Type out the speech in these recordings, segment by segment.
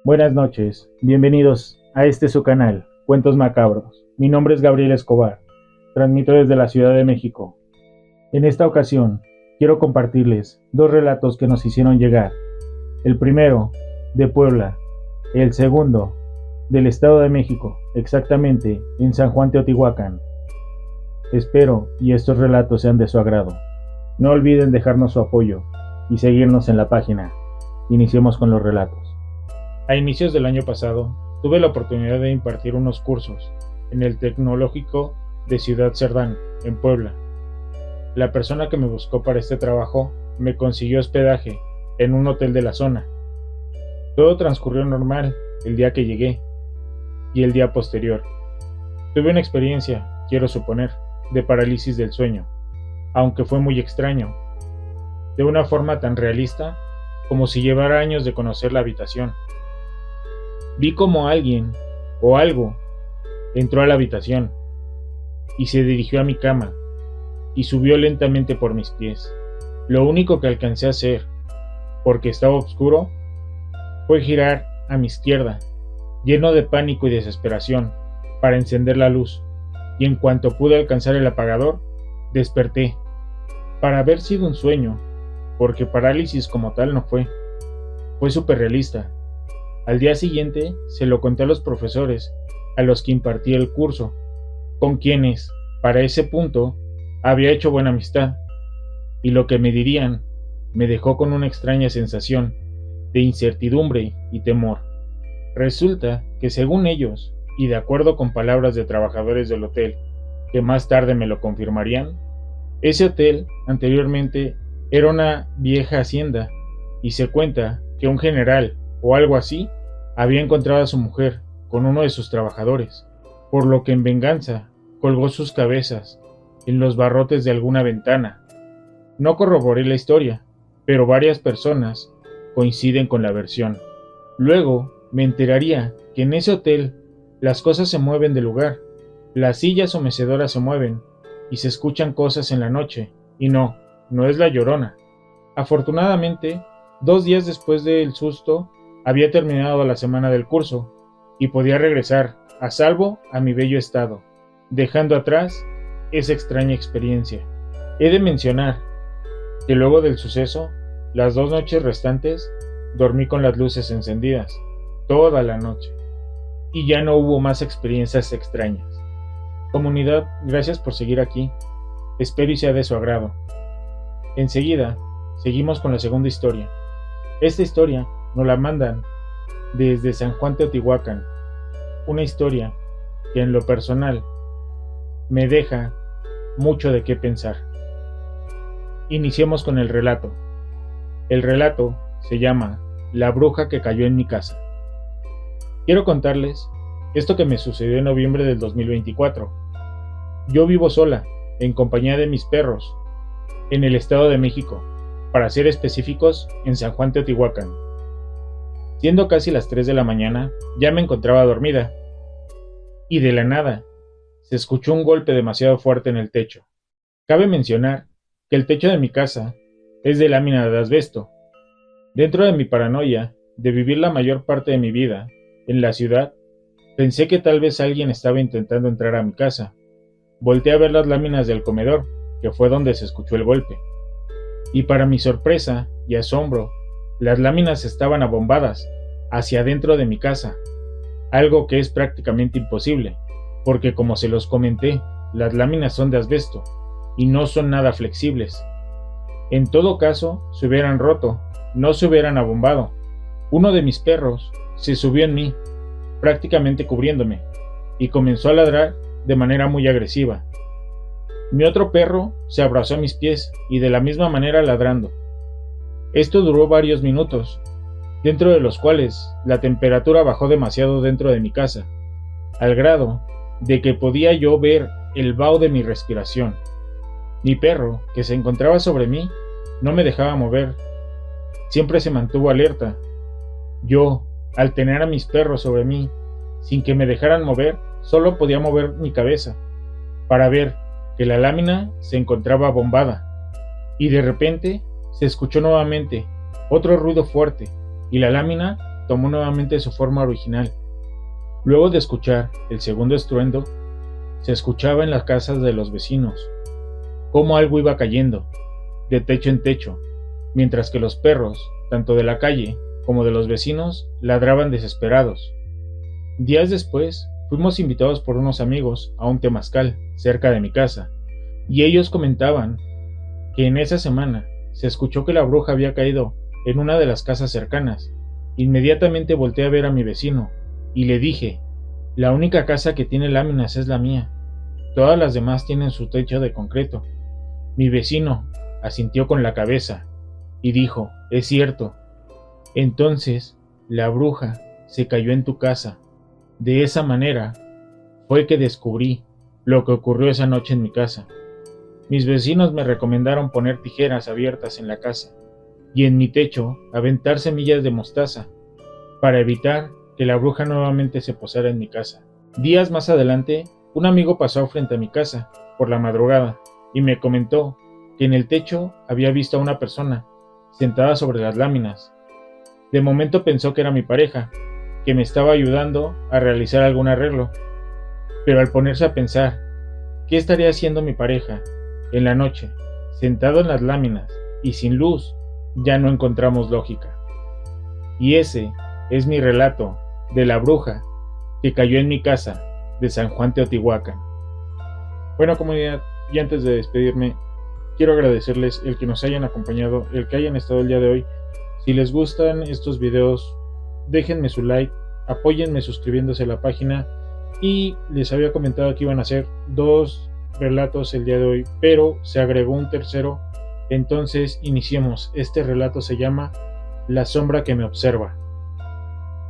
Buenas noches, bienvenidos a su canal, Cuentos Macabros. Mi nombre es Gabriel Escobar, transmito desde la Ciudad de México. En esta ocasión, quiero compartirles dos relatos que nos hicieron llegar. El primero, de Puebla, el segundo, del Estado de México, exactamente en San Juan Teotihuacán. Espero y estos relatos sean de su agrado. No olviden dejarnos su apoyo y seguirnos en la página. Iniciemos con los relatos. A inicios del año pasado, tuve la oportunidad de impartir unos cursos en el Tecnológico de Ciudad Cerdán, en Puebla. La persona que me buscó para este trabajo me consiguió hospedaje en un hotel de la zona. Todo transcurrió normal el día que llegué y el día posterior. Tuve una experiencia, quiero suponer, de parálisis del sueño, aunque fue muy extraño, de una forma tan realista como si llevara años de conocer la habitación. Vi como alguien o algo entró a la habitación y se dirigió a mi cama y subió lentamente por mis pies. Lo único que alcancé a hacer, porque estaba oscuro, fue girar a mi izquierda, lleno de pánico y desesperación, para encender la luz, y en cuanto pude alcanzar el apagador, desperté, para haber sido un sueño, porque parálisis como tal no fue. Fue súper realista. Al día siguiente se lo conté a los profesores a los que impartí el curso, con quienes, para ese punto, había hecho buena amistad, y lo que me dirían me dejó con una extraña sensación de incertidumbre y temor. Resulta que según ellos, y de acuerdo con palabras de trabajadores del hotel, que más tarde me lo confirmarían, ese hotel anteriormente era una vieja hacienda, y se cuenta que un general o algo así había encontrado a su mujer con uno de sus trabajadores, por lo que en venganza colgó sus cabezas en los barrotes de alguna ventana. No corroboré la historia, pero varias personas coinciden con la versión. Luego me enteraría que en ese hotel las cosas se mueven de lugar, las sillas o mecedoras se mueven y se escuchan cosas en la noche, y no es la Llorona. Afortunadamente, 2 días después del susto, había terminado la semana del curso y podía regresar a salvo a mi bello estado, dejando atrás esa extraña experiencia. He de mencionar que luego del suceso, las 2 noches restantes, dormí con las luces encendidas, toda la noche, y ya no hubo más experiencias extrañas. Comunidad, gracias por seguir aquí, espero y sea de su agrado. Enseguida, seguimos con la segunda historia. Esta historia nos la mandan desde San Juan Teotihuacán, una historia que en lo personal me deja mucho de qué pensar. Iniciemos con el relato. El relato se llama La bruja que cayó en mi casa. Quiero contarles esto que me sucedió en noviembre del 2024. Yo vivo sola, en compañía de mis perros, en el Estado de México, para ser específicos, en San Juan Teotihuacán. Siendo casi las 3 de la mañana, ya me encontraba dormida, y de la nada, se escuchó un golpe demasiado fuerte en el techo. Cabe mencionar que el techo de mi casa es de lámina de asbesto. Dentro de mi paranoia de vivir la mayor parte de mi vida en la ciudad, pensé que tal vez alguien estaba intentando entrar a mi casa. Volteé a ver las láminas del comedor, que fue donde se escuchó el golpe. Y para mi sorpresa y asombro, las láminas estaban abombadas hacia adentro de mi casa, algo que es prácticamente imposible, porque como se los comenté, las láminas son de asbesto y no son nada flexibles. En todo caso, se hubieran roto, no se hubieran abombado. Uno de mis perros se subió en mí, prácticamente cubriéndome, y comenzó a ladrar de manera muy agresiva. Mi otro perro se abrazó a mis pies y de la misma manera ladrando. Esto duró varios minutos, dentro de los cuales la temperatura bajó demasiado dentro de mi casa, al grado de que podía yo ver el vaho de mi respiración. Mi perro, que se encontraba sobre mí, no me dejaba mover, siempre se mantuvo alerta. Yo, al tener a mis perros sobre mí, sin que me dejaran mover, solo podía mover mi cabeza, para ver que la lámina se encontraba abombada, y de repente se escuchó nuevamente otro ruido fuerte, y la lámina tomó nuevamente su forma original. Luego de escuchar el segundo estruendo, se escuchaba en las casas de los vecinos cómo algo iba cayendo, de techo en techo, mientras que los perros, tanto de la calle como de los vecinos, ladraban desesperados. Días después, fuimos invitados por unos amigos a un temazcal cerca de mi casa, y ellos comentaban que en esa semana se escuchó que la bruja había caído en una de las casas cercanas. Inmediatamente volteé a ver a mi vecino, y le dije: la única casa que tiene láminas es la mía, todas las demás tienen su techo de concreto. Mi vecino asintió con la cabeza, y dijo: es cierto. Entonces, la bruja se cayó en tu casa. De esa manera, fue que descubrí lo que ocurrió esa noche en mi casa. Mis vecinos me recomendaron poner tijeras abiertas en la casa, y en mi techo aventar semillas de mostaza, para evitar que la bruja nuevamente se posara en mi casa. Días más adelante, un amigo pasó frente a mi casa, por la madrugada, y me comentó que en el techo había visto a una persona, sentada sobre las láminas. De momento pensó que era mi pareja, que me estaba ayudando a realizar algún arreglo, pero al ponerse a pensar, ¿qué estaría haciendo mi pareja en la noche, sentado en las láminas y sin luz? Ya no encontramos lógica. Y ese es mi relato de la bruja que cayó en mi casa de San Juan Teotihuacán. Bueno, comunidad, y antes de despedirme, quiero agradecerles el que nos hayan acompañado, el que hayan estado el día de hoy. Si les gustan estos videos, déjenme su like, apóyenme suscribiéndose a la página, y les había comentado que iban a hacer 2 relatos el día de hoy, pero se agregó un tercero, entonces iniciemos. Este relato se llama La sombra que me observa.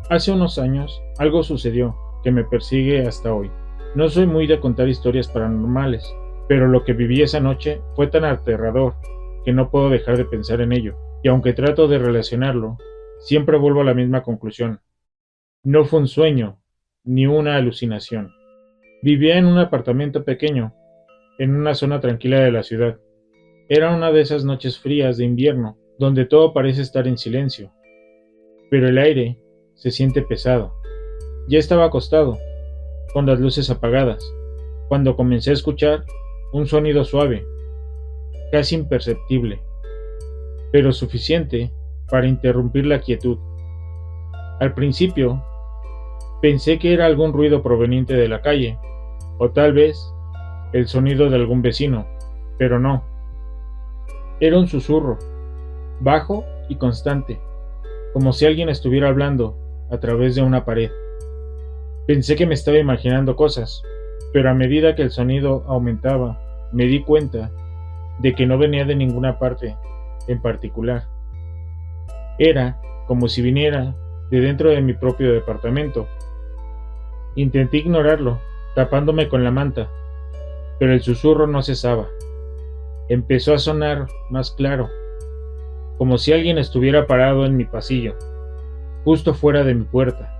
Hace unos años algo sucedió que me persigue hasta hoy. No soy muy de contar historias paranormales, pero lo que viví esa noche fue tan aterrador que no puedo dejar de pensar en ello, y aunque trato de relacionarlo, siempre vuelvo a la misma conclusión. No fue un sueño, ni una alucinación. Vivía en un apartamento pequeño, en una zona tranquila de la ciudad. Era una de esas noches frías de invierno, donde todo parece estar en silencio, pero el aire se siente pesado. Ya estaba acostado, con las luces apagadas, cuando comencé a escuchar un sonido suave, casi imperceptible, pero suficiente para interrumpir la quietud. Al principio, pensé que era algún ruido proveniente de la calle, o tal vez el sonido de algún vecino, pero no. Era un susurro, bajo y constante, como si alguien estuviera hablando a través de una pared. Pensé que me estaba imaginando cosas, pero a medida que el sonido aumentaba, me di cuenta de que no venía de ninguna parte en particular. Era como si viniera de dentro de mi propio departamento. Intenté ignorarlo, tapándome con la manta, pero el susurro no cesaba. Empezó a sonar más claro, como si alguien estuviera parado en mi pasillo, justo fuera de mi puerta.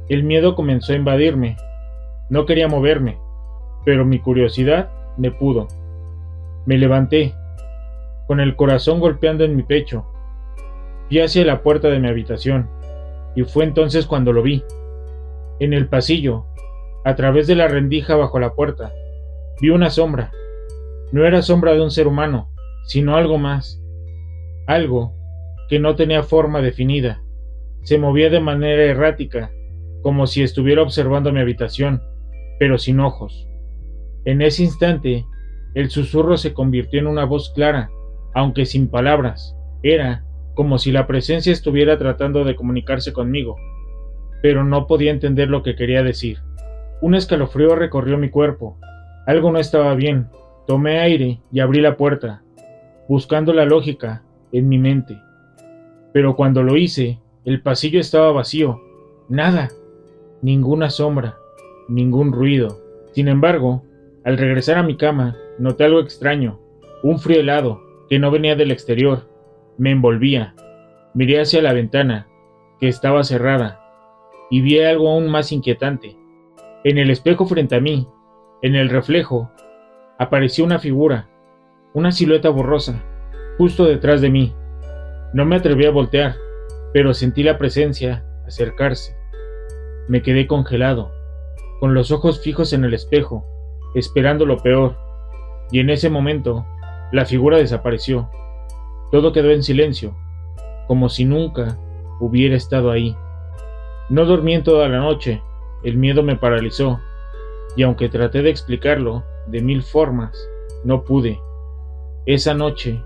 El miedo comenzó a invadirme. No quería moverme, pero mi curiosidad me pudo. Me levanté, con el corazón golpeando en mi pecho. Fui hacia la puerta de mi habitación, y fue entonces cuando lo vi. En el pasillo, a través de la rendija bajo la puerta, vi una sombra. No era sombra de un ser humano, sino algo más. Algo que no tenía forma definida. Se movía de manera errática, como si estuviera observando mi habitación, pero sin ojos. En ese instante, el susurro se convirtió en una voz clara, aunque sin palabras. Era como si la presencia estuviera tratando de comunicarse conmigo, pero no podía entender lo que quería decir. Un escalofrío recorrió mi cuerpo. Algo no estaba bien. Tomé aire y abrí la puerta, buscando la lógica en mi mente. Pero cuando lo hice, el pasillo estaba vacío. Nada. Ninguna sombra. Ningún ruido. Sin embargo, al regresar a mi cama, noté algo extraño. Un frío helado, que no venía del exterior, me envolvía. Miré hacia la ventana, que estaba cerrada, y vi algo aún más inquietante. En el espejo frente a mí, en el reflejo, apareció una figura, una silueta borrosa, justo detrás de mí. No me atreví a voltear, pero sentí la presencia acercarse. Me quedé congelado, con los ojos fijos en el espejo, esperando lo peor, y en ese momento la figura desapareció. Todo quedó en silencio, como si nunca hubiera estado ahí. No dormí en toda la noche, el miedo me paralizó, y aunque traté de explicarlo de 1000 formas, no pude. Esa noche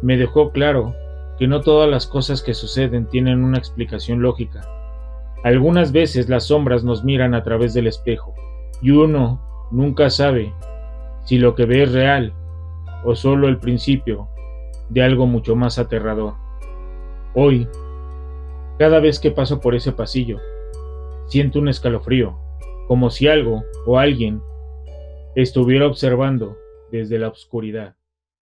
me dejó claro que no todas las cosas que suceden tienen una explicación lógica. Algunas veces las sombras nos miran a través del espejo, y uno nunca sabe si lo que ve es real o solo el principio de algo mucho más aterrador. Hoy, cada vez que paso por ese pasillo, siento un escalofrío, como si algo o alguien estuviera observando desde la oscuridad.